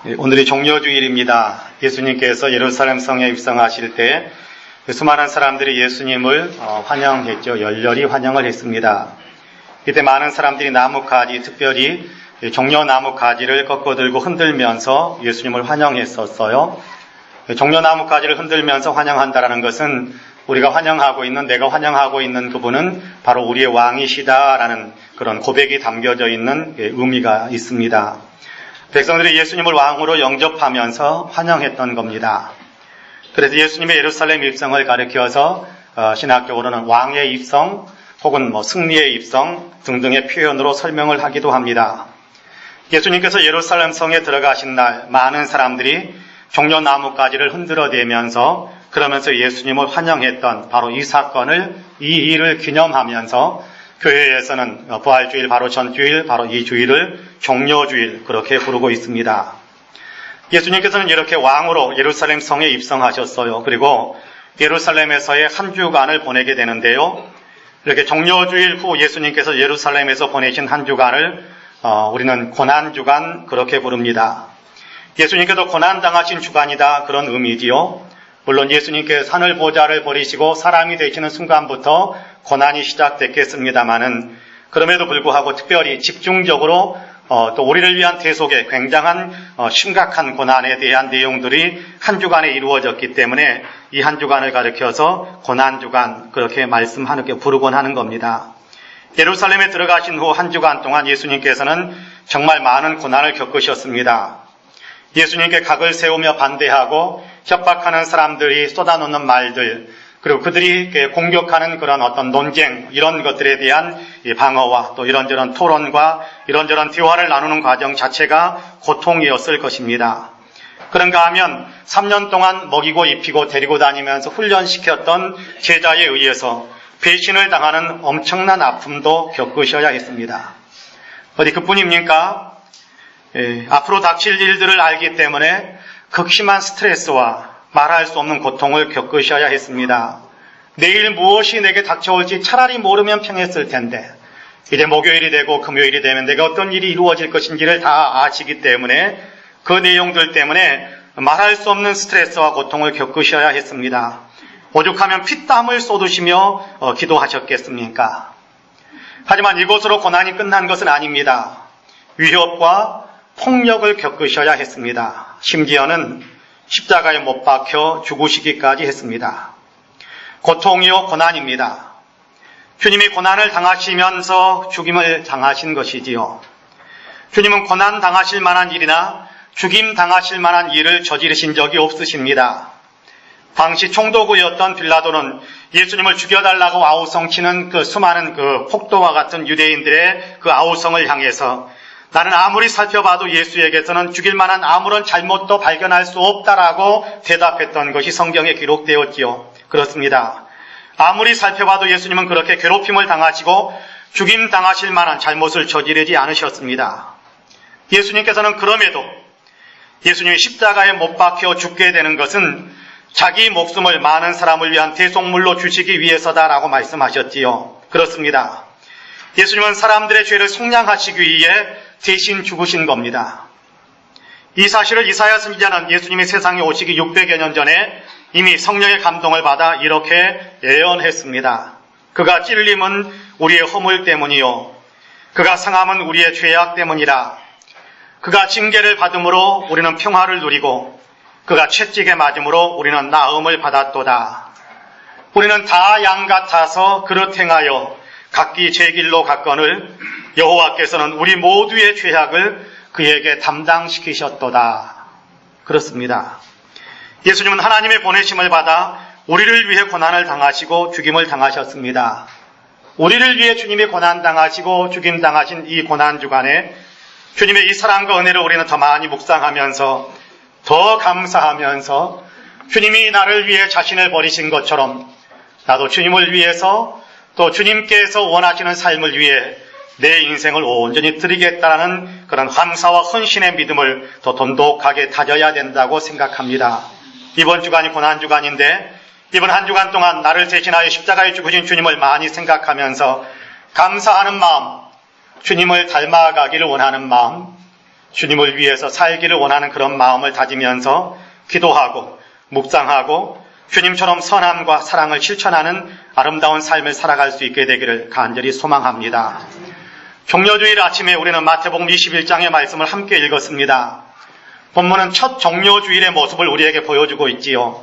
오늘이 종려주일입니다. 예수님께서 예루살렘 성에 입성하실 때 수많은 사람들이 예수님을 환영했죠. 열렬히 환영을 했습니다. 이때 많은 사람들이 나뭇가지, 특별히 종려나무 가지를 꺾어들고 흔들면서 예수님을 환영했었어요. 종려나무가지를 흔들면서 환영한다라는 것은 우리가 환영하고 있는, 내가 환영하고 있는 그분은 바로 우리의 왕이시다라는 그런 고백이 담겨져 있는 의미가 있습니다. 백성들이 예수님을 왕으로 영접하면서 환영했던 겁니다. 그래서 예수님의 예루살렘 입성을 가리켜서 신학적으로는 왕의 입성 혹은 승리의 입성 등등의 표현으로 설명을 하기도 합니다. 예수님께서 예루살렘 성에 들어가신 날 많은 사람들이 종려나무가지를 흔들어대면서 그러면서 예수님을 환영했던 바로 이 사건을, 이 일을 기념하면서 교회에서는 부활주일, 바로 전주일, 바로 이 주일을 종려주일 그렇게 부르고 있습니다. 예수님께서는 이렇게 왕으로 예루살렘 성에 입성하셨어요. 그리고 예루살렘에서의 한 주간을 보내게 되는데요. 이렇게 종려주일 후 예수님께서 예루살렘에서 보내신 한 주간을 우리는 고난주간 그렇게 부릅니다. 예수님께서 고난당하신 주간이다 그런 의미지요. 물론 예수님께서 하늘 보좌를 버리시고 사람이 되시는 순간부터 고난이 시작됐겠습니다마는 그럼에도 불구하고 특별히 집중적으로 또 우리를 위한 대속의 굉장한 심각한 고난에 대한 내용들이 한 주간에 이루어졌기 때문에 이 한 주간을 가리켜서 고난주간 그렇게 부르곤 하는 겁니다. 예루살렘에 들어가신 후 한 주간 동안 예수님께서는 정말 많은 고난을 겪으셨습니다. 예수님께 각을 세우며 반대하고 협박하는 사람들이 쏟아놓는 말들, 그리고 그들이 공격하는 그런 어떤 논쟁, 이런 것들에 대한 방어와 또 이런저런 토론과 이런저런 대화를 나누는 과정 자체가 고통이었을 것입니다. 그런가 하면 3년 동안 먹이고 입히고 데리고 다니면서 훈련시켰던 제자에 의해서 배신을 당하는 엄청난 아픔도 겪으셔야 했습니다. 어디 그뿐입니까? 앞으로 닥칠 일들을 알기 때문에 극심한 스트레스와 말할 수 없는 고통을 겪으셔야 했습니다. 내일 무엇이 내게 닥쳐올지 차라리 모르면 평했을 텐데 이제 목요일이 되고 금요일이 되면 내가 어떤 일이 이루어질 것인지를 다 아시기 때문에 그 내용들 때문에 말할 수 없는 스트레스와 고통을 겪으셔야 했습니다. 오죽하면 피땀을 쏟으시며 기도하셨겠습니까? 하지만 이것으로 고난이 끝난 것은 아닙니다. 위협과 폭력을 겪으셔야 했습니다. 심지어는 십자가에 못 박혀 죽으시기까지 했습니다. 고통이요 고난입니다. 주님이 고난을 당하시면서 죽임을 당하신 것이지요. 주님은 고난 당하실 만한 일이나 죽임 당하실 만한 일을 저지르신 적이 없으십니다. 당시 총독이었던 빌라도는 예수님을 죽여달라고 아우성치는 그 수많은 폭도와 같은 유대인들의 그 아우성을 향해서 나는 아무리 살펴봐도 예수에게서는 죽일 만한 아무런 잘못도 발견할 수 없다라고 대답했던 것이 성경에 기록되었지요. 그렇습니다. 아무리 살펴봐도 예수님은 그렇게 괴롭힘을 당하시고 죽임 당하실 만한 잘못을 저지르지 않으셨습니다. 예수님께서는 그럼에도 예수님이 십자가에 못 박혀 죽게 되는 것은 자기 목숨을 많은 사람을 위한 대속물로 주시기 위해서다라고 말씀하셨지요. 그렇습니다. 예수님은 사람들의 죄를 속량하시기 위해 대신 죽으신 겁니다. 이 사실을 이사야 선지자는 예수님이 세상에 오시기 600여 년 전에 이미 성령의 감동을 받아 이렇게 예언했습니다. 그가 찔림은 우리의 허물 때문이요 그가 상함은 우리의 죄악 때문이라. 그가 징계를 받음으로 우리는 평화를 누리고 그가 채찍에 맞음으로 우리는 나음을 받았도다. 우리는 다 양 같아서 그릇 행하여 각기 제 길로 갔거늘 여호와께서는 우리 모두의 죄악을 그에게 담당시키셨도다. 그렇습니다. 예수님은 하나님의 보내심을 받아 우리를 위해 고난을 당하시고 죽임을 당하셨습니다. 우리를 위해 주님이 고난 당하시고 죽임 당하신 이 고난 주간에 주님의 이 사랑과 은혜를 우리는 더 많이 묵상하면서 더 감사하면서 주님이 나를 위해 자신을 버리신 것처럼 나도 주님을 위해서 또 주님께서 원하시는 삶을 위해 내 인생을 온전히 드리겠다는 그런 감사와 헌신의 믿음을 더 돈독하게 다져야 된다고 생각합니다. 이번 주간이 고난주간인데 이번 한 주간 동안 나를 대신하여 십자가에 죽으신 주님을 많이 생각하면서 감사하는 마음, 주님을 닮아가기를 원하는 마음, 주님을 위해서 살기를 원하는 그런 마음을 다지면서 기도하고 묵상하고 주님처럼 선함과 사랑을 실천하는 아름다운 삶을 살아갈 수 있게 되기를 간절히 소망합니다. 종려주일 아침에 우리는 마태복음 21장의 말씀을 함께 읽었습니다. 본문은 첫 종려주일의 모습을 우리에게 보여주고 있지요.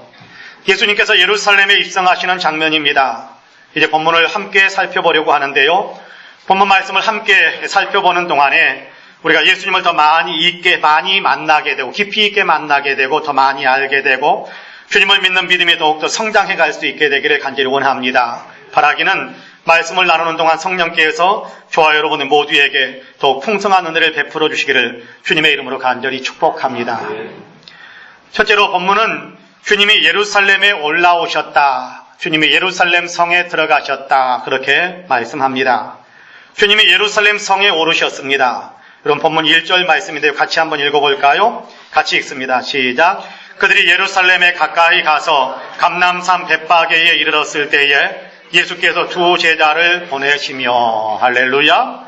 예수님께서 예루살렘에 입성하시는 장면입니다. 이제 본문을 함께 살펴보려고 하는데요. 본문 말씀을 함께 살펴보는 동안에 우리가 예수님을 더 많이 만나게 되고 깊이 있게 만나게 되고 더 많이 알게 되고 주님을 믿는 믿음이 더욱더 성장해 갈 수 있게 되기를 간절히 원합니다. 바라기는 말씀을 나누는 동안 성령께서 저와 여러분 모두에게 더욱 풍성한 은혜를 베풀어 주시기를 주님의 이름으로 간절히 축복합니다. 첫째로 본문은 주님이 예루살렘에 올라오셨다. 주님이 예루살렘 성에 들어가셨다. 그렇게 말씀합니다. 주님이 예루살렘 성에 오르셨습니다. 여러분 본문 1절 말씀인데요. 같이 한번 읽어볼까요? 같이 읽습니다. 시작. 그들이 예루살렘에 가까이 가서 감람산 벳바게에 이르렀을 때에 예수께서 두 제자를 보내시며 할렐루야.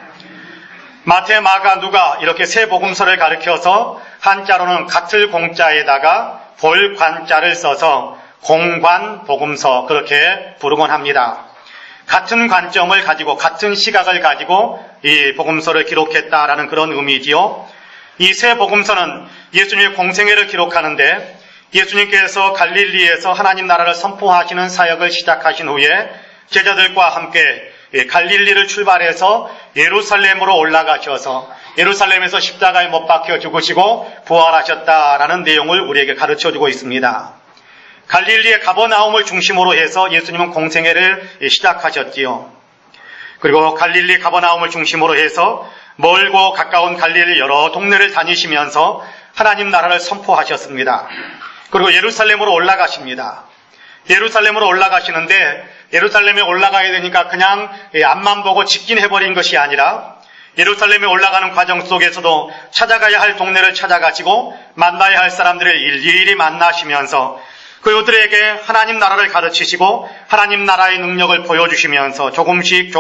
마태, 마가, 누가 이렇게 세 복음서를 가리켜서 한자로는 같을 공자에다가 볼 관자를 써서 공관 복음서 그렇게 부르곤 합니다. 같은 관점을 가지고 같은 시각을 가지고 이 복음서를 기록했다라는 그런 의미지요. 이 세 복음서는 예수님의 공생애를 기록하는데 예수님께서 갈릴리에서 하나님 나라를 선포하시는 사역을 시작하신 후에 제자들과 함께 갈릴리를 출발해서 예루살렘으로 올라가셔서 예루살렘에서 십자가에 못 박혀 죽으시고 부활하셨다라는 내용을 우리에게 가르쳐주고 있습니다. 갈릴리의 가버나움을 중심으로 해서 예수님은 공생애를 시작하셨지요. 그리고 갈릴리 가버나움을 중심으로 해서 멀고 가까운 갈릴리 여러 동네를 다니시면서 하나님 나라를 선포하셨습니다. 그리고 예루살렘으로 올라가십니다. 예루살렘으로 올라가시는데 예루살렘에 올라가야 되니까 그냥 앞만 보고 직진 해버린 것이 아니라 예루살렘에 올라가는 과정 속에서도 찾아가야 할 동네를 찾아가시고 만나야 할 사람들을 일일이 만나시면서 그들에게 하나님 나라를 가르치시고 하나님 나라의 능력을 보여주시면서 조금씩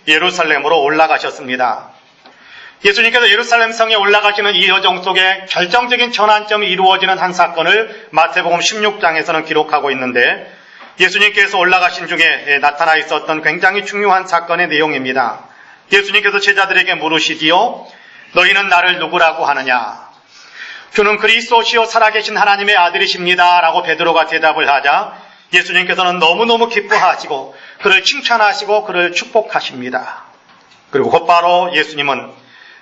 예루살렘으로 올라가셨습니다. 예수님께서 예루살렘 성에 올라가시는 이 여정 속에 결정적인 전환점이 이루어지는 한 사건을 마태복음 16장에서는 기록하고 있는데 예수님께서 올라가신 중에 나타나 있었던 굉장히 중요한 사건의 내용입니다. 예수님께서 제자들에게 물으시디요. 너희는 나를 누구라고 하느냐? 주는 그리스도시요 살아계신 하나님의 아들이십니다. 라고 베드로가 대답을 하자 예수님께서는 너무너무 기뻐하시고 그를 칭찬하시고 그를 축복하십니다. 그리고 곧바로 예수님은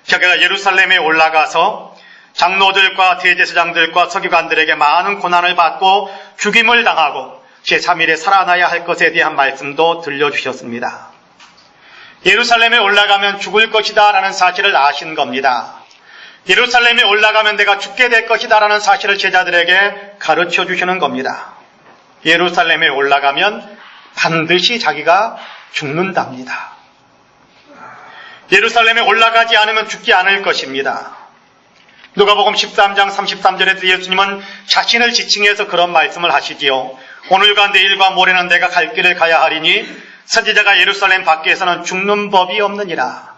자기가 예루살렘에 올라가서 장로들과 대제사장들과 서기관들에게 많은 고난을 받고 죽임을 당하고 제3일에 살아나야 할 것에 대한 말씀도 들려주셨습니다. 예루살렘에 올라가면 죽을 것이다 라는 사실을 아신 겁니다. 예루살렘에 올라가면 내가 죽게 될 것이다 라는 사실을 제자들에게 가르쳐 주시는 겁니다. 예루살렘에 올라가면 반드시 자기가 죽는답니다. 예루살렘에 올라가지 않으면 죽지 않을 것입니다. 누가복음 13장 33절에서 예수님은 자신을 지칭해서 그런 말씀을 하시지요. 오늘과 내일과 모레는 내가 갈 길을 가야 하리니 선지자가 예루살렘 밖에서는 죽는 법이 없느니라.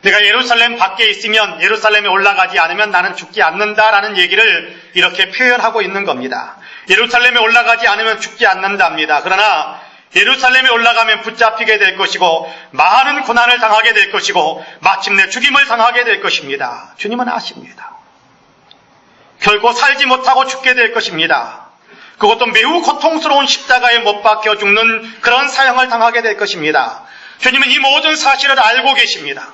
내가 예루살렘 밖에 있으면 예루살렘에 올라가지 않으면 나는 죽지 않는다라는 얘기를 이렇게 표현하고 있는 겁니다. 예루살렘에 올라가지 않으면 죽지 않는답니다. 그러나 예루살렘에 올라가면 붙잡히게 될 것이고 많은 고난을 당하게 될 것이고 마침내 죽임을 당하게 될 것입니다. 주님은 아십니다. 결코 살지 못하고 죽게 될 것입니다. 그것도 매우 고통스러운 십자가에 못 박혀 죽는 그런 사형을 당하게 될 것입니다. 주님은 이 모든 사실을 알고 계십니다.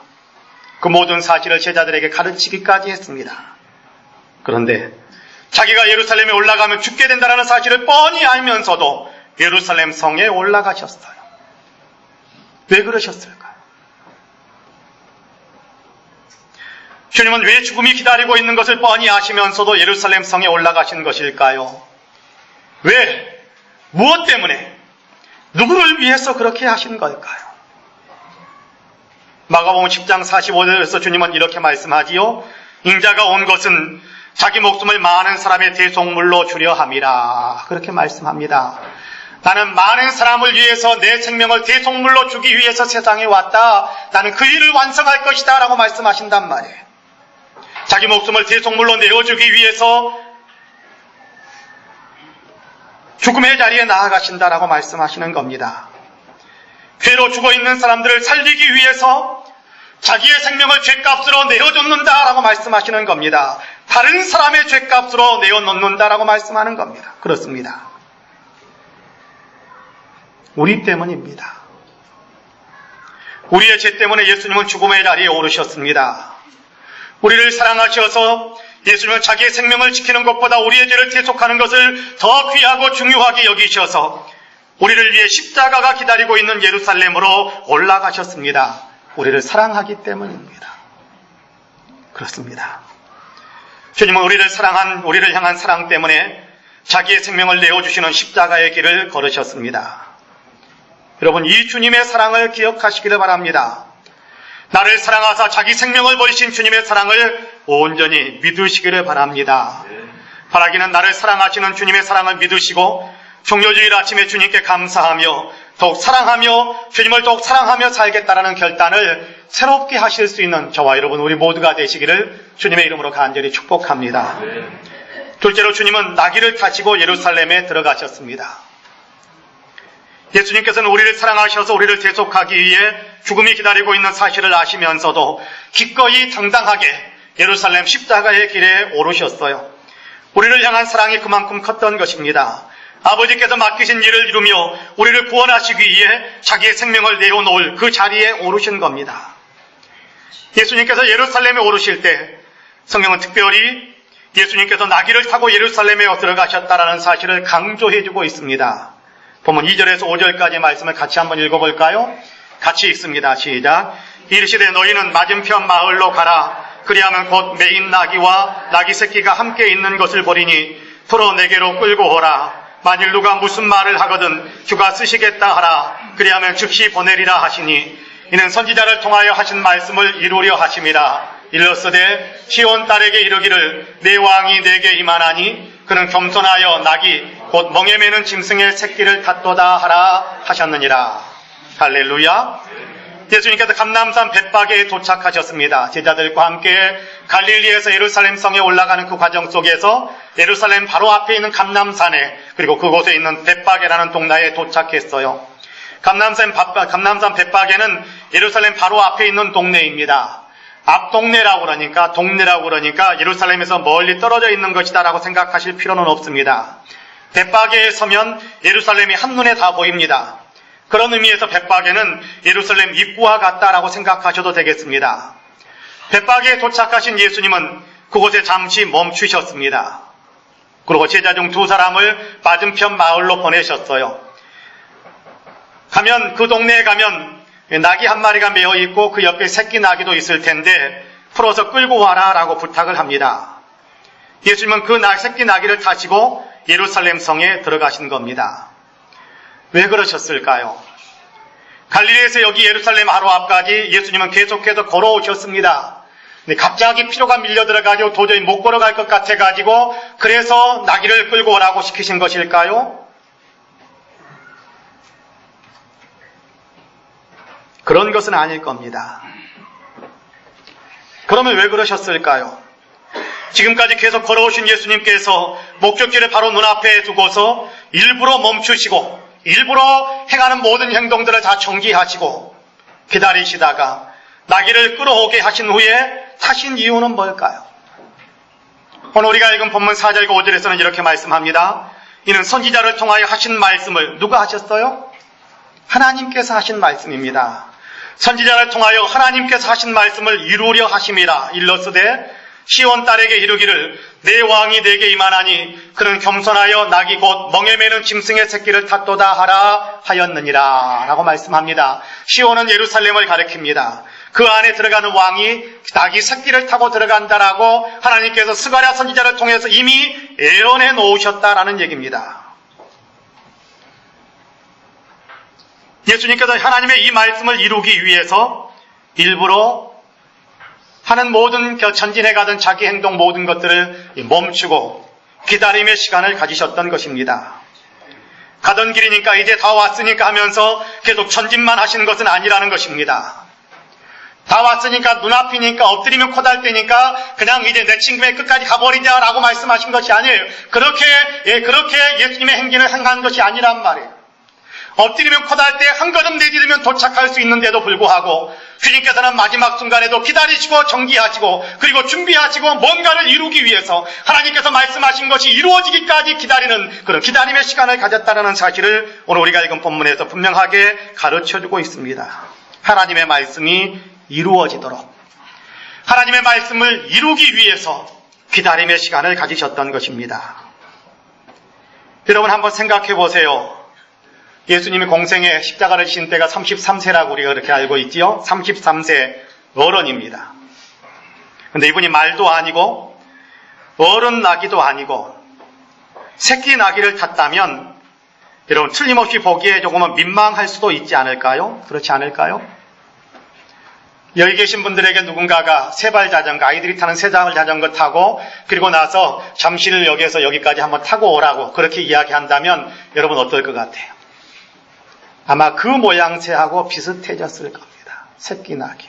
그 모든 사실을 제자들에게 가르치기까지 했습니다. 그런데 자기가 예루살렘에 올라가면 죽게 된다는 사실을 뻔히 알면서도 예루살렘 성에 올라가셨어요. 왜 그러셨을까요? 주님은 왜 죽음이 기다리고 있는 것을 뻔히 아시면서도 예루살렘 성에 올라가신 것일까요? 왜? 무엇 때문에? 누구를 위해서 그렇게 하신 걸까요? 마가복음 10장 45절에서 주님은 이렇게 말씀하지요. 인자가 온 것은 자기 목숨을 많은 사람의 대속물로 주려 함이라. 그렇게 말씀합니다. 나는 많은 사람을 위해서 내 생명을 대속물로 주기 위해서 세상에 왔다. 나는 그 일을 완성할 것이다 라고 말씀하신단 말이에요. 자기 목숨을 대속물로 내어주기 위해서 죽음의 자리에 나아가신다라고 말씀하시는 겁니다. 죄로 죽어있는 사람들을 살리기 위해서 자기의 생명을 죗값으로 내어놓는다라고 말씀하시는 겁니다. 다른 사람의 죗값으로 내어놓는다라고 말씀하는 겁니다. 그렇습니다. 우리 때문입니다. 우리의 죄 때문에 예수님은 죽음의 자리에 오르셨습니다. 우리를 사랑하셔서 예수님은 자기의 생명을 지키는 것보다 우리의 죄를 대속하는 것을 더 귀하고 중요하게 여기셔서 우리를 위해 십자가가 기다리고 있는 예루살렘으로 올라가셨습니다. 우리를 사랑하기 때문입니다. 그렇습니다. 주님은 우리를 향한 사랑 때문에 자기의 생명을 내어주시는 십자가의 길을 걸으셨습니다. 여러분, 이 주님의 사랑을 기억하시기를 바랍니다. 나를 사랑하사 자기 생명을 버리신 주님의 사랑을 온전히 믿으시기를 바랍니다. 바라기는 나를 사랑하시는 주님의 사랑을 믿으시고 종료주일 아침에 주님께 감사하며 더욱 사랑하며 주님을 더욱 사랑하며 살겠다라는 결단을 새롭게 하실 수 있는 저와 여러분 우리 모두가 되시기를 주님의 이름으로 간절히 축복합니다. 둘째로 주님은 나귀를 타시고 예루살렘에 들어가셨습니다. 예수님께서는 우리를 사랑하셔서 우리를 대속하기 위해 죽음이 기다리고 있는 사실을 아시면서도 기꺼이 당당하게 예루살렘 십자가의 길에 오르셨어요. 우리를 향한 사랑이 그만큼 컸던 것입니다. 아버지께서 맡기신 일을 이루며 우리를 구원하시기 위해 자기의 생명을 내어놓을 그 자리에 오르신 겁니다. 예수님께서 예루살렘에 오르실 때 성경은 특별히 예수님께서 나귀를 타고 예루살렘에 들어가셨다라는 사실을 강조해주고 있습니다. 보면 2절에서 5절까지 말씀을 같이 한번 읽어볼까요? 같이 읽습니다. 시작. 이르시되 너희는 맞은편 마을로 가라. 그리하면 곧 매인 나귀와 나귀 새끼가 함께 있는 것을 보리니 풀어 내게로 끌고 오라. 만일 누가 무슨 말을 하거든 주가 쓰시겠다 하라. 그리하면 즉시 보내리라 하시니 이는 선지자를 통하여 하신 말씀을 이루려 하심이라. 일렀으되 시온 딸에게 이르기를 내 왕이 내게 임하나니 그는 겸손하여 나귀 곧 멍에 매는 짐승의 새끼를 탔도다 하라 하셨느니라. 할렐루야. 예수님께서 감람산 벳바게에 도착하셨습니다. 제자들과 함께 갈릴리에서 예루살렘 성에 올라가는 그 과정 속에서 예루살렘 바로 앞에 있는 감람산에 그리고 그곳에 있는 벳바게라는 동네에 도착했어요. 감람산 벳바게는 예루살렘 바로 앞에 있는 동네입니다. 앞 동네라고 그러니까 예루살렘에서 멀리 떨어져 있는 것이다라고 생각하실 필요는 없습니다. 벳바게에 서면 예루살렘이 한눈에 다 보입니다. 그런 의미에서 벳바게는 예루살렘 입구와 같다라고 생각하셔도 되겠습니다. 벳바게에 도착하신 예수님은 그곳에 잠시 멈추셨습니다. 그리고 제자 중 2사람을 맞은편 마을로 보내셨어요. 그 동네에 가면 나귀 한 마리가 메어 있고 그 옆에 새끼 나귀도 있을 텐데 풀어서 끌고 와라 라고 부탁을 합니다. 예수님은 그 새끼 나귀를 타시고 예루살렘 성에 들어가신 겁니다. 왜 그러셨을까요? 갈릴리에서 여기 예루살렘 바로 앞까지 예수님은 계속해서 걸어오셨습니다. 근데 갑자기 피로가 밀려 들어가지고 도저히 못 걸어갈 것 같아가지고 그래서 나귀를 끌고 오라고 시키신 것일까요? 그런 것은 아닐 겁니다. 그러면 왜 그러셨을까요? 지금까지 계속 걸어오신 예수님께서 목적지를 바로 눈앞에 두고서 일부러 멈추시고 일부러 행하는 모든 행동들을 다 정지하시고 기다리시다가 나귀를 끌어오게 하신 후에 타신 이유는 뭘까요? 오늘 우리가 읽은 본문 4절과 5절에서는 이렇게 말씀합니다. 이는 선지자를 통하여 하신 말씀을 누가 하셨어요? 하나님께서 하신 말씀입니다. 선지자를 통하여 하나님께서 하신 말씀을 이루려 하심이라. 일렀으되 시온 딸에게 이르기를 내 왕이 내게 임하나니 그는 겸손하여 나귀 곧 멍에 매는 짐승의 새끼를 탔도다 하라 하였느니라 라고 말씀합니다. 시온은 예루살렘을 가리킵니다. 그 안에 들어가는 왕이 나귀 새끼를 타고 들어간다라고 하나님께서 스가랴 선지자를 통해서 이미 예언해 놓으셨다라는 얘기입니다. 예수님께서 하나님의 이 말씀을 이루기 위해서 일부러 하는 모든 전진해 가던 자기 행동 모든 것들을 멈추고 기다림의 시간을 가지셨던 것입니다. 가던 길이니까 이제 다 왔으니까 하면서 계속 전진만 하신 것은 아니라는 것입니다. 다 왔으니까 눈앞이니까 엎드리면 코달대니까 그냥 이제 내 친구의 끝까지 가버리자라고 말씀하신 것이 아니에요. 그렇게 예수님의 행진을 행한 것이 아니란 말이에요. 엎드리면 코달대 한 걸음 내디디면 도착할 수 있는데도 불구하고 주님께서는 마지막 순간에도 기다리시고 정기하시고 그리고 준비하시고 뭔가를 이루기 위해서 하나님께서 말씀하신 것이 이루어지기까지 기다리는 그런 기다림의 시간을 가졌다는 사실을 오늘 우리가 읽은 본문에서 분명하게 가르쳐주고 있습니다. 하나님의 말씀이 이루어지도록 하나님의 말씀을 이루기 위해서 기다림의 시간을 가지셨던 것입니다. 여러분 한번 생각해 보세요. 예수님이 공생에 십자가를 지신 때가 33세라고 우리가 그렇게 알고 있지요. 33세 어른입니다. 그런데 이분이 말도 아니고 어른 나기도 아니고 새끼 나기를 탔다면 여러분 틀림없이 보기에 조금은 민망할 수도 있지 않을까요? 그렇지 않을까요? 여기 계신 분들에게 누군가가 세발 자전거, 아이들이 타는 세발 자전거 타고 그리고 나서 잠실역에서 여기까지 한번 타고 오라고 그렇게 이야기한다면 여러분 어떨 것 같아요? 아마 그 모양새하고 비슷해졌을 겁니다. 새끼 나기.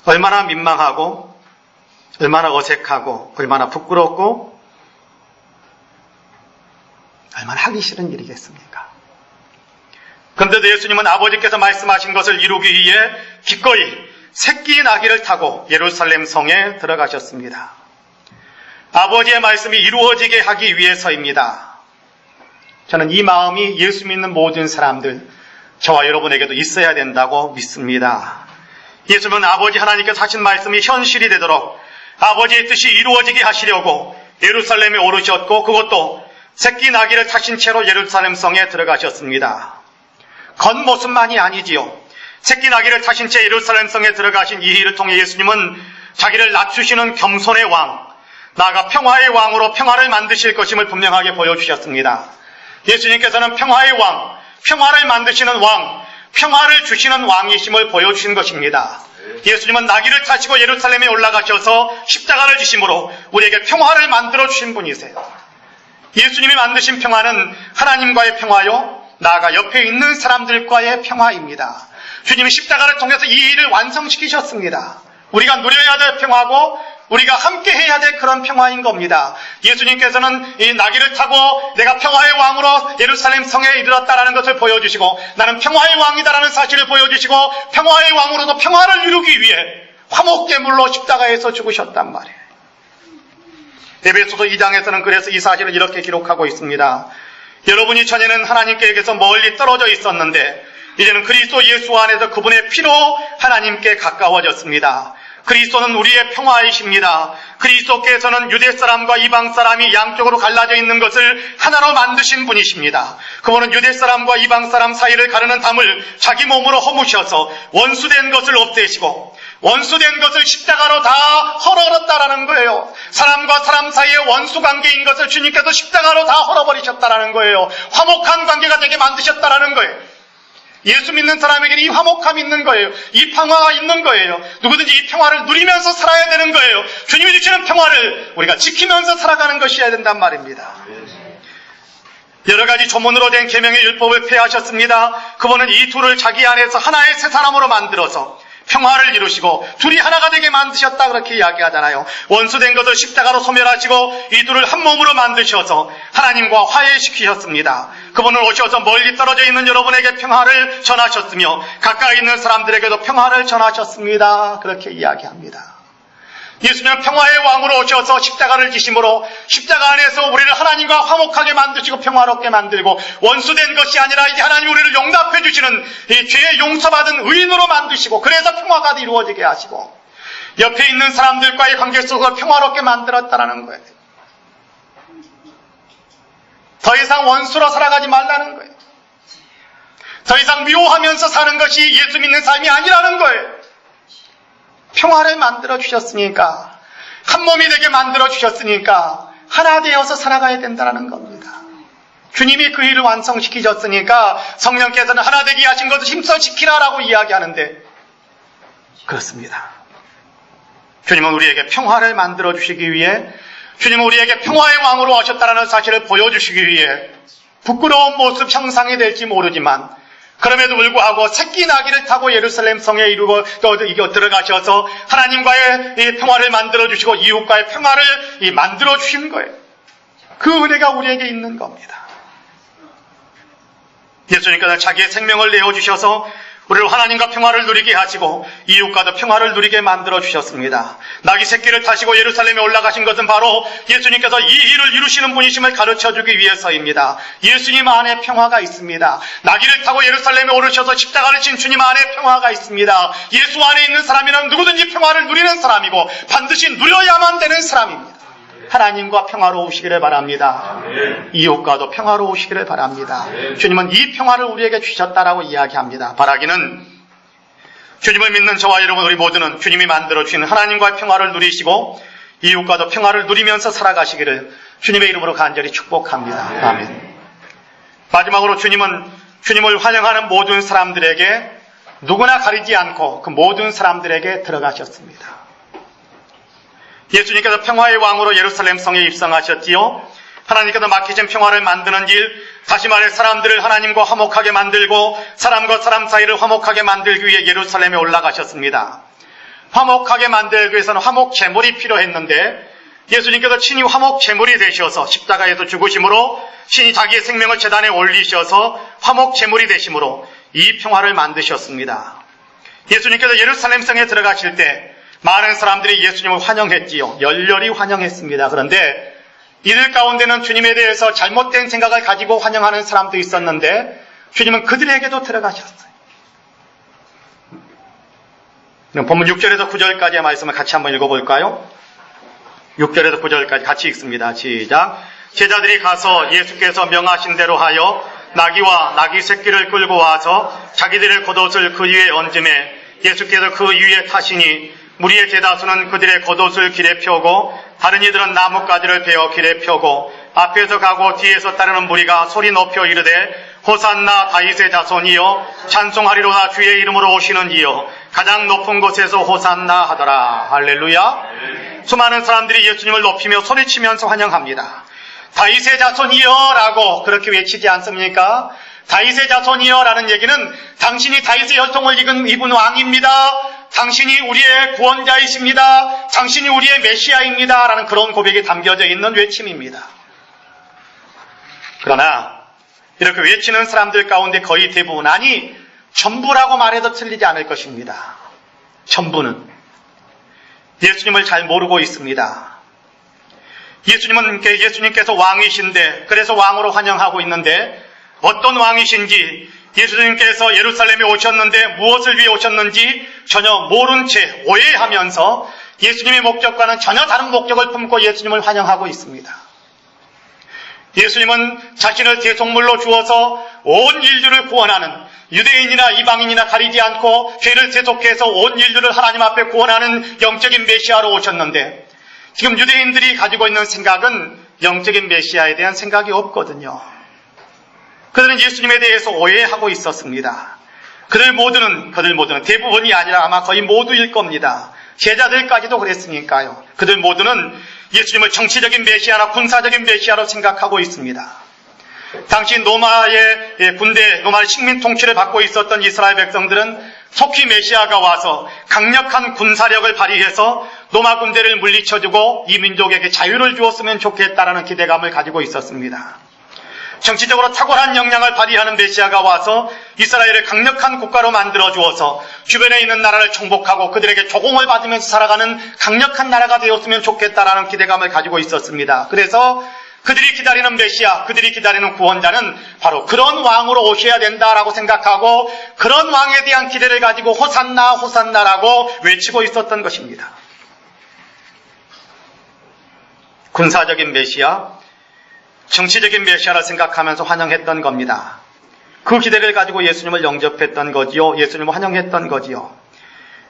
얼마나 민망하고 얼마나 어색하고 얼마나 부끄럽고 얼마나 하기 싫은 일이겠습니까? 그런데도 예수님은 아버지께서 말씀하신 것을 이루기 위해 기꺼이 새끼 나귀를 타고 예루살렘 성에 들어가셨습니다. 아버지의 말씀이 이루어지게 하기 위해서입니다. 저는 이 마음이 예수 믿는 모든 사람들, 저와 여러분에게도 있어야 된다고 믿습니다. 예수님은 아버지 하나님께서 하신 말씀이 현실이 되도록 아버지의 뜻이 이루어지게 하시려고 예루살렘에 오르셨고 그것도 새끼 나귀를 타신 채로 예루살렘 성에 들어가셨습니다. 겉모습만이 아니지요. 새끼 나귀를 타신 채 예루살렘 성에 들어가신 이 일을 통해 예수님은 자기를 낮추시는 겸손의 왕, 나아가 평화의 왕으로 평화를 만드실 것임을 분명하게 보여주셨습니다. 예수님께서는 평화의 왕, 평화를 만드시는 왕, 평화를 주시는 왕이심을 보여주신 것입니다. 예수님은 나귀를 타시고 예루살렘에 올라가셔서 십자가를 지심으로 우리에게 평화를 만들어 주신 분이세요. 예수님이 만드신 평화는 하나님과의 평화요, 나아가 옆에 있는 사람들과의 평화입니다. 주님이 십자가를 통해서 이 일을 완성시키셨습니다. 우리가 누려야 될 평화고 우리가 함께 해야 될 그런 평화인 겁니다. 예수님께서는 이 나귀를 타고 내가 평화의 왕으로 예루살렘 성에 이르렀다라는 것을 보여주시고 나는 평화의 왕이다라는 사실을 보여주시고 평화의 왕으로도 평화를 이루기 위해 화목제물로 십자가에서 죽으셨단 말이에요. 에베소서 2장에서는 그래서 이 사실을 이렇게 기록하고 있습니다. 여러분이 전에는 하나님께서 멀리 떨어져 있었는데 이제는 그리스도 예수 안에서 그분의 피로 하나님께 가까워졌습니다. 그리스도는 우리의 평화이십니다. 그리스도께서는 유대 사람과 이방 사람이 양쪽으로 갈라져 있는 것을 하나로 만드신 분이십니다. 그분은 유대 사람과 이방 사람 사이를 가르는 담을 자기 몸으로 허무셔서 원수된 것을 없애시고 원수된 것을 십자가로 다 헐어버렸다라는 거예요. 사람과 사람 사이의 원수 관계인 것을 주님께서 십자가로 다 헐어버리셨다라는 거예요. 화목한 관계가 되게 만드셨다라는 거예요. 예수 믿는 사람에게는 이 화목함이 있는 거예요. 이 평화가 있는 거예요. 누구든지 이 평화를 누리면서 살아야 되는 거예요. 주님이 주시는 평화를 우리가 지키면서 살아가는 것이어야 된단 말입니다. 여러 가지 조문으로 된 계명의 율법을 폐하셨습니다. 그분은 이 둘을 자기 안에서 하나의 새 사람으로 만들어서 평화를 이루시고 둘이 하나가 되게 만드셨다 그렇게 이야기하잖아요. 원수된 것을 십자가로 소멸하시고 이 둘을 한 몸으로 만드셔서 하나님과 화해시키셨습니다. 그분을 오셔서 멀리 떨어져 있는 여러분에게 평화를 전하셨으며 가까이 있는 사람들에게도 평화를 전하셨습니다. 그렇게 이야기합니다. 예수님은 평화의 왕으로 오셔서 십자가를 지심으로 십자가 안에서 우리를 하나님과 화목하게 만드시고 평화롭게 만들고 원수된 것이 아니라 이제 하나님 우리를 용납해 주시는 이 죄의 용서받은 의인으로 만드시고 그래서 평화가 이루어지게 하시고 옆에 있는 사람들과의 관계 속을 평화롭게 만들었다라는 거예요. 더 이상 원수로 살아가지 말라는 거예요. 더 이상 미워하면서 사는 것이 예수 믿는 삶이 아니라는 거예요. 평화를 만들어 주셨으니까 한 몸이 되게 만들어 주셨으니까 하나 되어서 살아가야 된다는 겁니다. 주님이 그 일을 완성시키셨으니까 성령께서는 하나 되게 하신 것을 힘써 지키라라고 이야기하는데 그렇습니다. 주님은 우리에게 평화를 만들어 주시기 위해 주님은 우리에게 평화의 왕으로 오셨다는 사실을 보여주시기 위해 부끄러운 모습 형상이 될지 모르지만 그럼에도 불구하고 새끼 나귀를 타고 예루살렘 성에 이루고 들어가셔서 하나님과의 이 평화를 만들어주시고 이웃과의 평화를 만들어주시는 거예요. 그 은혜가 우리에게 있는 겁니다. 예수님께서 자기의 생명을 내어주셔서 우리를 하나님과 평화를 누리게 하시고 이웃과도 평화를 누리게 만들어주셨습니다. 나귀 새끼를 타시고 예루살렘에 올라가신 것은 바로 예수님께서 이 일을 이루시는 분이심을 가르쳐주기 위해서입니다. 예수님 안에 평화가 있습니다. 나귀를 타고 예루살렘에 오르셔서 십자가를 진 주님 안에 평화가 있습니다. 예수 안에 있는 사람이란 누구든지 평화를 누리는 사람이고 반드시 누려야만 되는 사람입니다. 하나님과 평화로우시기를 바랍니다. 이웃과도 평화로우시기를 바랍니다. 주님은 이 평화를 우리에게 주셨다라고 이야기합니다. 바라기는 주님을 믿는 저와 여러분 우리 모두는 주님이 만들어주신 하나님과의 평화를 누리시고 이웃과도 평화를 누리면서 살아가시기를 주님의 이름으로 간절히 축복합니다. 아멘. 마지막으로 주님을 환영하는 모든 사람들에게 누구나 가리지 않고 그 모든 사람들에게 들어가셨습니다. 예수님께서 평화의 왕으로 예루살렘 성에 입성하셨지요. 하나님께서 맡기신 평화를 만드는 일, 다시 말해 사람들을 하나님과 화목하게 만들고 사람과 사람 사이를 화목하게 만들기 위해 예루살렘에 올라가셨습니다. 화목하게 만들기 위해서는 화목 제물이 필요했는데 예수님께서 친히 화목 제물이 되셔서 십자가에서 죽으심으로 신이 자기의 생명을 제단에 올리셔서 화목 제물이 되심으로 이 평화를 만드셨습니다. 예수님께서 예루살렘 성에 들어가실 때 많은 사람들이 예수님을 환영했지요. 열렬히 환영했습니다. 그런데 이들 가운데는 주님에 대해서 잘못된 생각을 가지고 환영하는 사람도 있었는데 주님은 그들에게도 들어가셨어요. 본문 6절에서 9절까지의 말씀을 같이 한번 읽어볼까요? 6절에서 9절까지 같이 읽습니다. 시작. 제자들이 가서 예수께서 명하신 대로 하여 나귀와 나귀 새끼를 끌고 와서 자기들의 겉옷을 그 위에 얹음에 예수께서 그 위에 타시니 무리의 대다수는 그들의 겉옷을 길에 펴고 다른 이들은 나뭇가지를 베어 길에 펴고 앞에서 가고 뒤에서 따르는 무리가 소리 높여 이르되 호산나 다윗의 자손이여 찬송하리로다 주의 이름으로 오시는 이여 가장 높은 곳에서 호산나 하더라. 할렐루야. 수많은 사람들이 예수님을 높이며 소리치면서 환영합니다. 다윗의 자손이여 라고 그렇게 외치지 않습니까? 다윗의 자손이여 라는 얘기는 당신이 다윗의 혈통을 입은 왕입니다. 당신이 우리의 구원자이십니다. 당신이 우리의 메시아입니다. 라는 그런 고백이 담겨져 있는 외침입니다. 그러나 이렇게 외치는 사람들 가운데 거의 대부분, 아니 전부라고 말해도 틀리지 않을 것입니다. 전부는 예수님을 잘 모르고 있습니다. 예수님께서 왕이신데 그래서 왕으로 환영하고 있는데 어떤 왕이신지 예수님께서 예루살렘에 오셨는데 무엇을 위해 오셨는지 전혀 모른 채 오해하면서 예수님의 목적과는 전혀 다른 목적을 품고 예수님을 환영하고 있습니다. 예수님은 자신을 대속물로 주어서 온 인류를 구원하는 유대인이나 이방인이나 가리지 않고 죄를 대속해서 온 인류를 하나님 앞에 구원하는 영적인 메시아로 오셨는데 지금 유대인들이 가지고 있는 생각은 영적인 메시아에 대한 생각이 없거든요. 그들은 예수님에 대해서 오해하고 있었습니다. 그들 모두는 대부분이 아니라 아마 거의 모두일 겁니다. 제자들까지도 그랬으니까요. 그들 모두는 예수님을 정치적인 메시아나 군사적인 메시아로 생각하고 있습니다. 당시 로마의 식민 통치를 받고 있었던 이스라엘 백성들은 속히 메시아가 와서 강력한 군사력을 발휘해서 로마 군대를 물리쳐주고 이 민족에게 자유를 주었으면 좋겠다라는 기대감을 가지고 있었습니다. 정치적으로 탁월한 역량을 발휘하는 메시아가 와서 이스라엘을 강력한 국가로 만들어 주어서 주변에 있는 나라를 정복하고 그들에게 조공을 받으면서 살아가는 강력한 나라가 되었으면 좋겠다라는 기대감을 가지고 있었습니다. 그래서 그들이 기다리는 메시아, 그들이 기다리는 구원자는 바로 그런 왕으로 오셔야 된다라고 생각하고 그런 왕에 대한 기대를 가지고 호산나 호산나라고 외치고 있었던 것입니다. 군사적인 메시아, 정치적인 메시아를 생각하면서 환영했던 겁니다. 그 기대를 가지고 예수님을 영접했던 거지요. 예수님을 환영했던 거지요.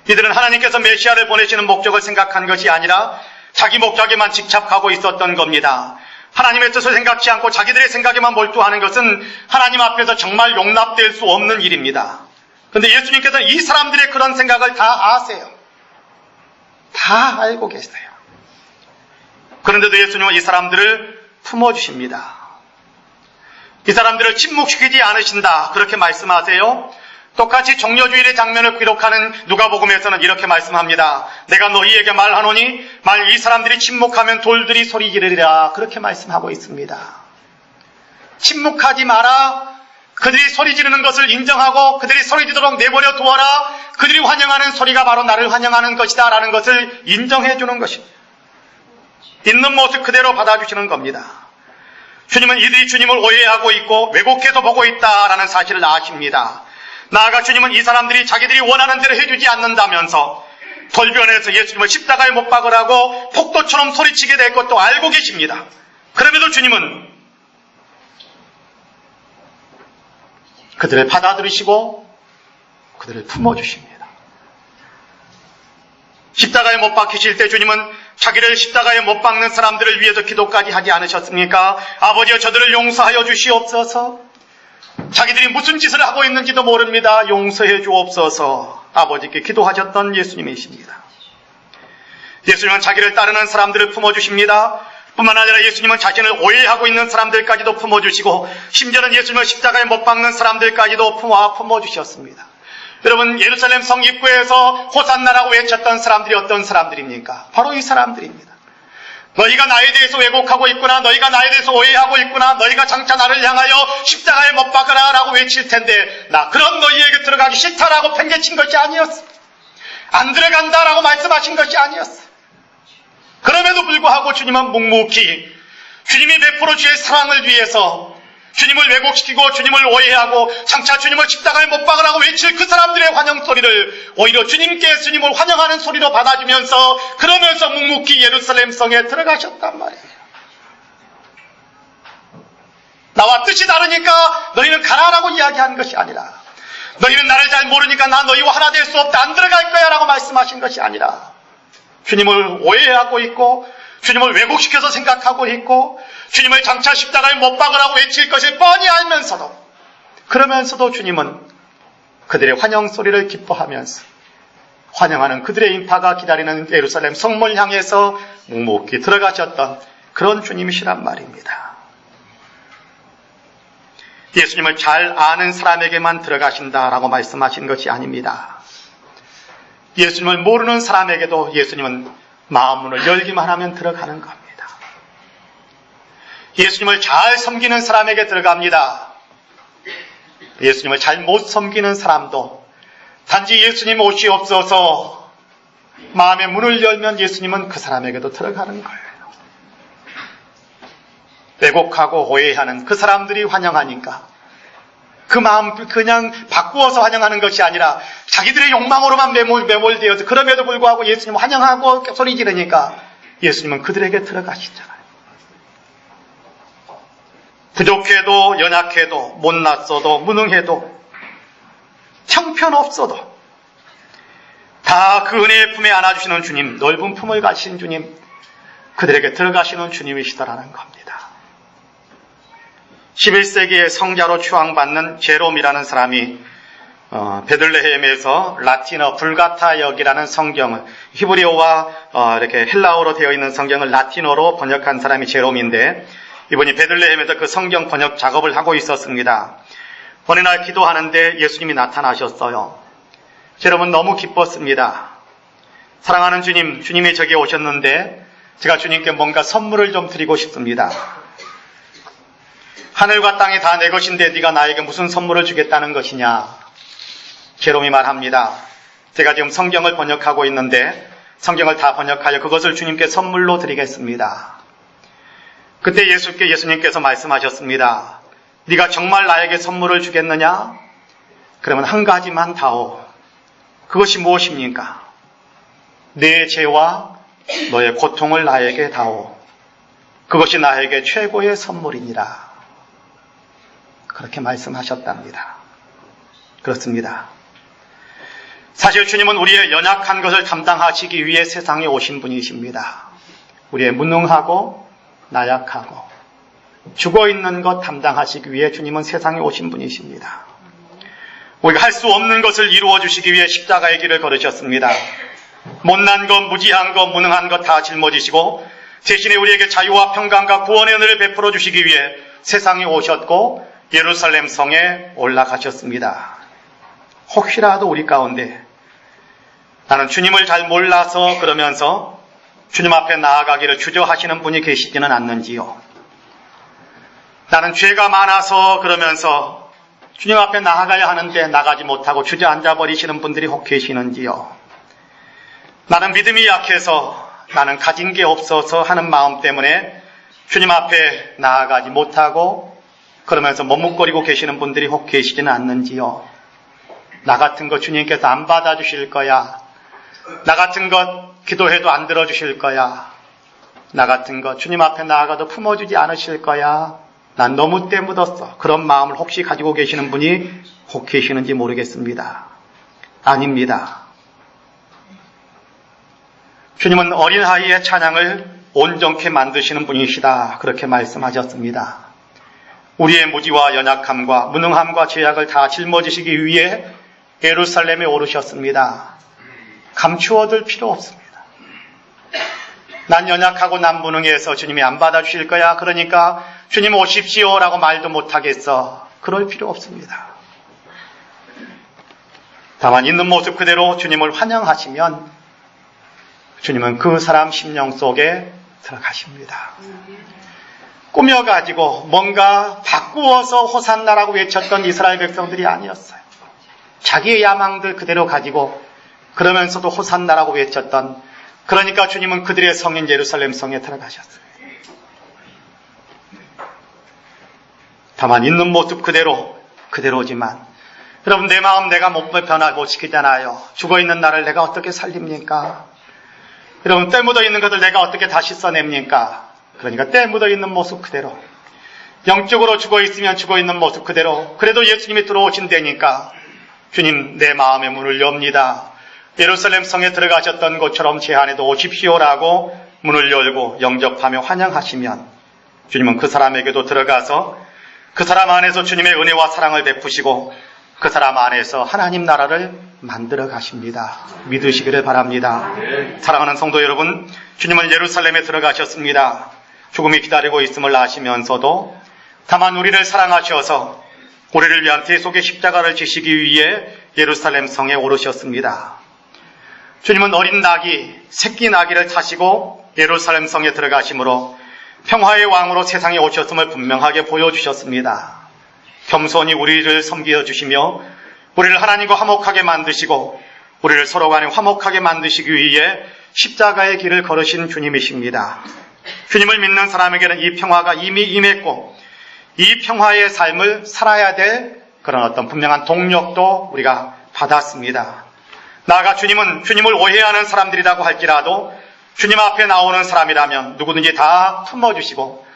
이들은 하나님께서 메시아를 보내시는 목적을 생각한 것이 아니라 자기 목적에만 집착하고 있었던 겁니다. 하나님의 뜻을 생각지 않고 자기들의 생각에만 몰두하는 것은 하나님 앞에서 정말 용납될 수 없는 일입니다. 그런데 예수님께서는 이 사람들의 그런 생각을 다 아세요. 다 알고 계세요. 그런데도 예수님은 이 사람들을 품어주십니다. 이 사람들을 침묵시키지 않으신다. 그렇게 말씀하세요. 똑같이 종려주일의 장면을 기록하는 누가복음에서는 이렇게 말씀합니다. 내가 너희에게 말하노니 만일 이 사람들이 침묵하면 돌들이 소리 지르리라. 그렇게 말씀하고 있습니다. 침묵하지 마라. 그들이 소리 지르는 것을 인정하고 그들이 소리 지르도록 내버려 두어라. 그들이 환영하는 소리가 바로 나를 환영하는 것이다 라는 것을 인정해 주는 것입니다. 있는 모습 그대로 받아주시는 겁니다. 주님은 이들이 주님을 오해하고 있고 왜곡해서 보고 있다라는 사실을 아십니다. 나아가 주님은 이 사람들이 자기들이 원하는 대로 해주지 않는다면서 돌변해서 예수님을 십자가에 못 박으라고 폭도처럼 소리치게 될 것도 알고 계십니다. 그럼에도 주님은 그들을 받아들이시고 그들을 품어주십니다. 십자가에 못 박히실 때 주님은 자기를 십자가에 못 박는 사람들을 위해서 기도까지 하지 않으셨습니까? 아버지여 저들을 용서하여 주시옵소서. 자기들이 무슨 짓을 하고 있는지도 모릅니다. 용서해 주옵소서. 아버지께 기도하셨던 예수님이십니다. 예수님은 자기를 따르는 사람들을 품어주십니다. 뿐만 아니라 예수님은 자신을 오해하고 있는 사람들까지도 품어주시고 심지어는 예수님을 십자가에 못 박는 사람들까지도 품어주셨습니다. 여러분, 예루살렘 성 입구에서 호산나라고 외쳤던 사람들이 어떤 사람들입니까? 바로 이 사람들입니다. 너희가 나에 대해서 왜곡하고 있구나. 너희가 나에 대해서 오해하고 있구나. 너희가 장차 나를 향하여 십자가에 못 박으라 라고 외칠 텐데 나 그런 너희에게 들어가기 싫다라고 팽개친 것이 아니었어. 안 들어간다라고 말씀하신 것이 아니었어. 그럼에도 불구하고 주님은 묵묵히 주님이 베풀어 주실 사랑을 위해서 주님을 왜곡시키고 주님을 오해하고 장차 주님을 십자가에 못 박으라고 외칠 그 사람들의 환영 소리를 오히려 주님께 주님을 환영하는 소리로 받아주면서 그러면서 묵묵히 예루살렘 성에 들어가셨단 말이에요. 나와 뜻이 다르니까 너희는 가라라고 이야기한 것이 아니라 너희는 나를 잘 모르니까 나 너희와 하나 될 수 없다. 안 들어갈 거야 라고 말씀하신 것이 아니라 주님을 오해하고 있고 주님을 왜곡시켜서 생각하고 있고 주님을 장차 십자가에 못 박으라고 외칠 것을 뻔히 알면서도 그러면서도 주님은 그들의 환영 소리를 기뻐하면서 환영하는 그들의 인파가 기다리는 예루살렘 성문을 향해서 묵묵히 들어가셨던 그런 주님이시란 말입니다. 예수님을 잘 아는 사람에게만 들어가신다라고 말씀하신 것이 아닙니다. 예수님을 모르는 사람에게도 예수님은 마음문을 열기만 하면 들어가는 겁니다. 예수님을 잘 섬기는 사람에게 들어갑니다. 예수님을 잘 못 섬기는 사람도 단지 예수님 오시옵소서 마음의 문을 열면 예수님은 그 사람에게도 들어가는 거예요. 왜곡하고 오해하는 그 사람들이 환영하니까 그 마음 그냥 바꾸어서 환영하는 것이 아니라 자기들의 욕망으로만 매몰되어서 그럼에도 불구하고 예수님 환영하고 소리 지르니까 예수님은 그들에게 들어가시잖아요. 부족해도 연약해도 못났어도 무능해도 형편없어도 다 그 은혜의 품에 안아주시는 주님, 넓은 품을 가신 주님, 그들에게 들어가시는 주님이시다라는 겁니다. 11세기의 성자로 추앙받는 제롬이라는 사람이 베들레헴에서 라틴어 불가타역이라는 성경을 히브리어와 이렇게 헬라어로 되어 있는 성경을 라틴어로 번역한 사람이 제롬인데 이분이 베들레헴에서 그 성경 번역 작업을 하고 있었습니다. 어느 날 기도하는데 예수님이 나타나셨어요. 제롬은 너무 기뻤습니다. 사랑하는 주님, 주님이 저기에 오셨는데 제가 주님께 뭔가 선물을 좀 드리고 싶습니다. 하늘과 땅이 다 내 것인데 네가 나에게 무슨 선물을 주겠다는 것이냐. 제롬이 말합니다. 제가 지금 성경을 번역하고 있는데 성경을 다 번역하여 그것을 주님께 선물로 드리겠습니다. 그때 예수님께서 말씀하셨습니다. 네가 정말 나에게 선물을 주겠느냐? 그러면 한 가지만 다오. 그것이 무엇입니까? 내 죄와 너의 고통을 나에게 다오. 그것이 나에게 최고의 선물이니라. 그렇게 말씀하셨답니다. 그렇습니다. 사실 주님은 우리의 연약한 것을 감당하시기 위해 세상에 오신 분이십니다. 우리의 무능하고 나약하고 죽어있는 것 담당하시기 위해 주님은 세상에 오신 분이십니다. 우리가 할 수 없는 것을 이루어 주시기 위해 십자가의 길을 걸으셨습니다. 못난 것, 무지한 것, 무능한 것 다 짊어지시고 대신에 우리에게 자유와 평강과 구원의 은혜를 베풀어 주시기 위해 세상에 오셨고 예루살렘 성에 올라가셨습니다. 혹시라도 우리 가운데 나는 주님을 잘 몰라서 그러면서 주님 앞에 나아가기를 주저하시는 분이 계시지는 않는지요? 나는 죄가 많아서 그러면서 주님 앞에 나아가야 하는데 나가지 못하고 주저앉아 버리시는 분들이 혹 계시는지요? 나는 믿음이 약해서 나는 가진 게 없어서 하는 마음 때문에 주님 앞에 나아가지 못하고 그러면서 머뭇거리고 계시는 분들이 혹 계시지는 않는지요? 나 같은 거 주님께서 안 받아주실 거야. 나 같은 것 기도해도 안 들어주실 거야. 나 같은 것 주님 앞에 나아가도 품어주지 않으실 거야. 난 너무 때 묻었어. 그런 마음을 혹시 가지고 계시는 분이 혹 계시는지 모르겠습니다. 아닙니다. 주님은 어린아이의 찬양을 온전케 만드시는 분이시다. 그렇게 말씀하셨습니다. 우리의 무지와 연약함과 무능함과 죄악을 다 짊어지시기 위해 예루살렘에 오르셨습니다. 감추어둘 필요 없습니다. 난 연약하고 난 무능해서 주님이 안 받아주실 거야. 그러니까 주님 오십시오라고 말도 못하겠어. 그럴 필요 없습니다. 다만 있는 모습 그대로 주님을 환영하시면 주님은 그 사람 심령 속에 들어가십니다. 꾸며가지고 뭔가 바꾸어서 호산나라고 외쳤던 이스라엘 백성들이 아니었어요. 자기의 야망들 그대로 가지고 그러면서도 호산나라고 외쳤던, 그러니까 주님은 그들의 성인 예루살렘 성에 들어가셨어요. 다만 있는 모습 그대로지만 여러분, 내 마음 내가 못 변화고 시키잖아요. 죽어있는 나를 내가 어떻게 살립니까? 여러분, 때 묻어있는 것을 내가 어떻게 다시 써냅니까? 그러니까 때 묻어있는 모습 그대로, 영적으로 죽어있으면 죽어있는 모습 그대로, 그래도 예수님이 들어오신다니까 주님 내 마음의 문을 엽니다. 예루살렘 성에 들어가셨던 것처럼 제 안에도 오십시오라고 문을 열고 영접하며 환영하시면 주님은 그 사람에게도 들어가서 그 사람 안에서 주님의 은혜와 사랑을 베푸시고 그 사람 안에서 하나님 나라를 만들어 가십니다. 믿으시기를 바랍니다. 사랑하는 성도 여러분, 주님은 예루살렘에 들어가셨습니다. 죽음이 기다리고 있음을 아시면서도 다만 우리를 사랑하셔서 우리를 위한 대속의 십자가를 지시기 위해 예루살렘 성에 오르셨습니다. 주님은 어린 나귀, 새끼 나귀를 타시고 예루살렘 성에 들어가심으로 평화의 왕으로 세상에 오셨음을 분명하게 보여주셨습니다. 겸손히 우리를 섬겨주시며 우리를 하나님과 화목하게 만드시고 우리를 서로 간에 화목하게 만드시기 위해 십자가의 길을 걸으신 주님이십니다. 주님을 믿는 사람에게는 이 평화가 이미 임했고 이 평화의 삶을 살아야 될 그런 어떤 분명한 동력도 우리가 받았습니다. 나아가 주님을 오해하는 사람들이라고 할지라도 주님 앞에 나오는 사람이라면 누구든지 다 품어주시고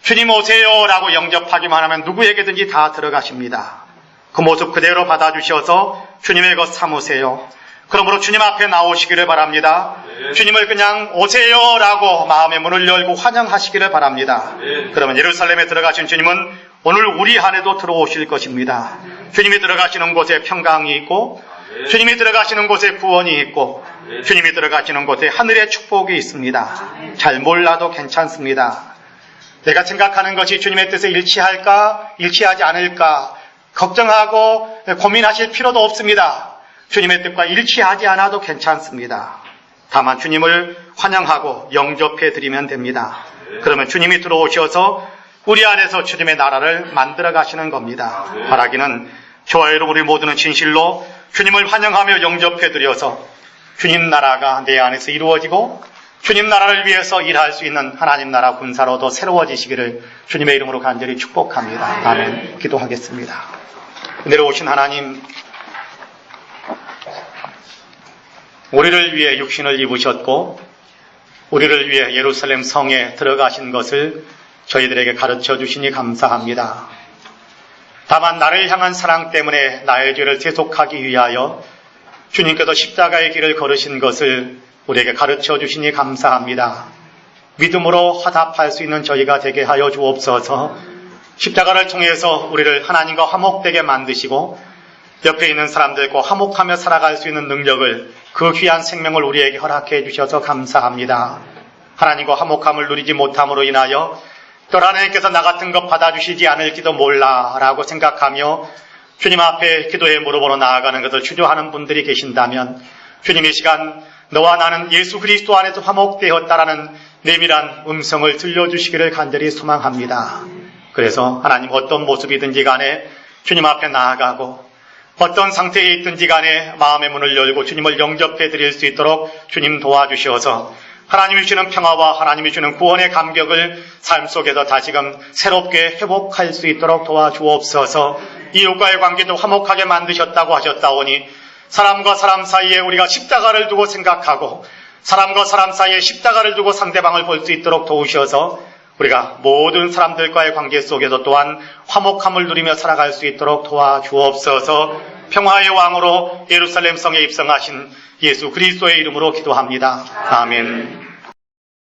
주님 오세요라고 영접하기만 하면 누구에게든지 다 들어가십니다. 그 모습 그대로 받아주셔서 주님의 것 삼으세요. 그러므로 주님 앞에 나오시기를 바랍니다. 주님을 그냥 오세요라고 마음의 문을 열고 환영하시기를 바랍니다. 그러면 예루살렘에 들어가신 주님은 오늘 우리 안에도 들어오실 것입니다. 주님이 들어가시는 곳에 평강이 있고 주님이 들어가시는 곳에 구원이 있고 주님이 들어가시는 곳에 하늘의 축복이 있습니다. 잘 몰라도 괜찮습니다. 내가 생각하는 것이 주님의 뜻에 일치할까 일치하지 않을까 걱정하고 고민하실 필요도 없습니다. 주님의 뜻과 일치하지 않아도 괜찮습니다. 다만 주님을 환영하고 영접해 드리면 됩니다. 그러면 주님이 들어오셔서 우리 안에서 주님의 나라를 만들어 가시는 겁니다. 바라기는 저와 여러분 우리 모두는 진실로 주님을 환영하며 영접해 드려서 주님 나라가 내 안에서 이루어지고 주님 나라를 위해서 일할 수 있는 하나님 나라 군사로도 새로워지시기를 주님의 이름으로 간절히 축복합니다. 아멘. 기도하겠습니다. 내려오신 하나님, 우리를 위해 육신을 입으셨고 우리를 위해 예루살렘 성에 들어가신 것을 저희들에게 가르쳐 주시니 감사합니다. 다만 나를 향한 사랑 때문에 나의 죄를 대속하기 위하여 주님께서 십자가의 길을 걸으신 것을 우리에게 가르쳐 주시니 감사합니다. 믿음으로 화답할 수 있는 저희가 되게 하여 주옵소서. 십자가를 통해서 우리를 하나님과 화목되게 만드시고 옆에 있는 사람들과 화목하며 살아갈 수 있는 능력을, 그 귀한 생명을 우리에게 허락해 주셔서 감사합니다. 하나님과 화목함을 누리지 못함으로 인하여 또 하나님께서 나 같은 것 받아주시지 않을지도 몰라라고 생각하며 주님 앞에 기도의 무릎으로 나아가는 것을 주저하는 분들이 계신다면 주님 이 시간 너와 나는 예수 그리스도 안에서 화목되었다라는 내밀한 음성을 들려주시기를 간절히 소망합니다. 그래서 하나님 어떤 모습이든지 간에 주님 앞에 나아가고 어떤 상태에 있든지 간에 마음의 문을 열고 주님을 영접해 드릴 수 있도록 주님 도와주셔서 하나님이 주시는 평화와 하나님이 주시는 구원의 감격을 삶 속에서 다시금 새롭게 회복할 수 있도록 도와주옵소서. 이웃과의 관계도 화목하게 만드셨다고 하셨다오니 사람과 사람 사이에 우리가 십자가를 두고 생각하고 사람과 사람 사이에 십자가를 두고 상대방을 볼 수 있도록 도우셔서 우리가 모든 사람들과의 관계 속에서 또한 화목함을 누리며 살아갈 수 있도록 도와주옵소서. 평화의 왕으로 예루살렘 성에 입성하신 예수 그리스도의 이름으로 기도합니다. 아멘.